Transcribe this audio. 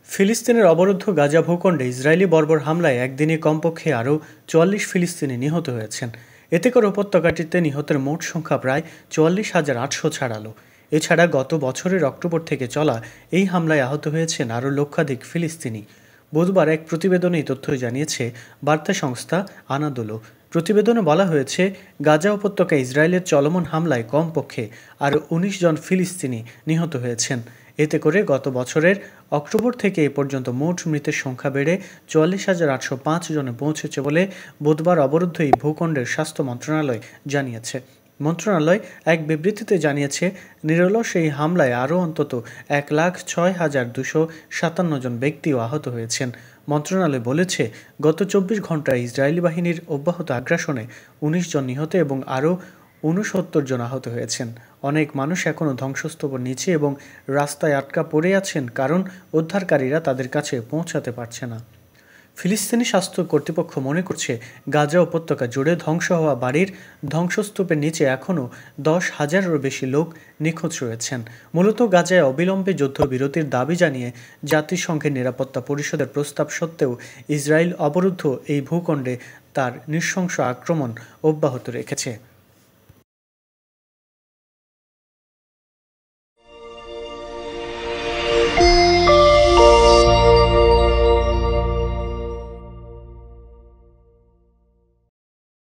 ফিলিস্তিনের অবরুদ্ধ গাজা ভূখণ্ডে ইসরায়েলি বর্বর হামলায় একদিনে কমপক্ষে আরও ৪৪ ফিলিস্তিনি নিহত হয়েছেন। এতে করে উপত্যকাটিতে নিহতের মোট সংখ্যা প্রায় ৪৪,৮০০ ছাড়ালো। এছাড়া গত বছরের অক্টোবর থেকে চলা এই হামলায় আহত হয়েছেন আরও লক্ষাধিক ফিলিস্তিনি। বুধবার এক প্রতিবেদনে এই তথ্য জানিয়েছে বার্তা সংস্থা আনাদোলো। প্রতিবেদনে বলা হয়েছে, গাজা উপত্যকায় ইসরায়েলের চলমান হামলায় কমপক্ষে আরও ১৯ জন ফিলিস্তিনি নিহত হয়েছেন। এতে করে গত বছরের অক্টোবর থেকে এ পর্যন্ত মোট মৃতের সংখ্যা বেড়ে ৪৪,৮০৫ জনে পৌঁছেছে বলে বুধবার অবরুদ্ধ এই ভূখণ্ডের স্বাস্থ্য মন্ত্রণালয় জানিয়েছে। মন্ত্রণালয় এক বিবৃতিতে জানিয়েছে, নিরলস এই হামলায় আরও অন্তত ১,০৬,২৫৭ জন ব্যক্তিও আহত হয়েছেন। মন্ত্রণালয় বলেছে, গত ২৪ ঘণ্টায় ইসরায়েলি বাহিনীর অব্যাহত আগ্রাসনে ১৯ জন নিহত এবং আরও ৬৯ জন আহত হয়েছেন। অনেক মানুষ এখনও ধ্বংসস্তূপের নিচে এবং রাস্তায় আটকা পড়ে আছেন, কারণ উদ্ধারকারীরা তাদের কাছে পৌঁছাতে পারছে না। ফিলিস্তিনি স্বাস্থ্য কর্তৃপক্ষ মনে করছে, গাজা উপত্যকা জুড়ে ধ্বংস হওয়া বাড়ির ধ্বংসস্তূপের নিচে এখনও ১০,০০০-এরও বেশি লোক নিখোঁজ রয়েছেন। মূলত গাজায় অবিলম্বে যুদ্ধবিরতির দাবি জানিয়ে জাতিসংঘের নিরাপত্তা পরিষদের প্রস্তাব সত্ত্বেও ইসরায়েল অবরুদ্ধ এই ভূখণ্ডে তার নৃশংস আক্রমণ অব্যাহত রেখেছে।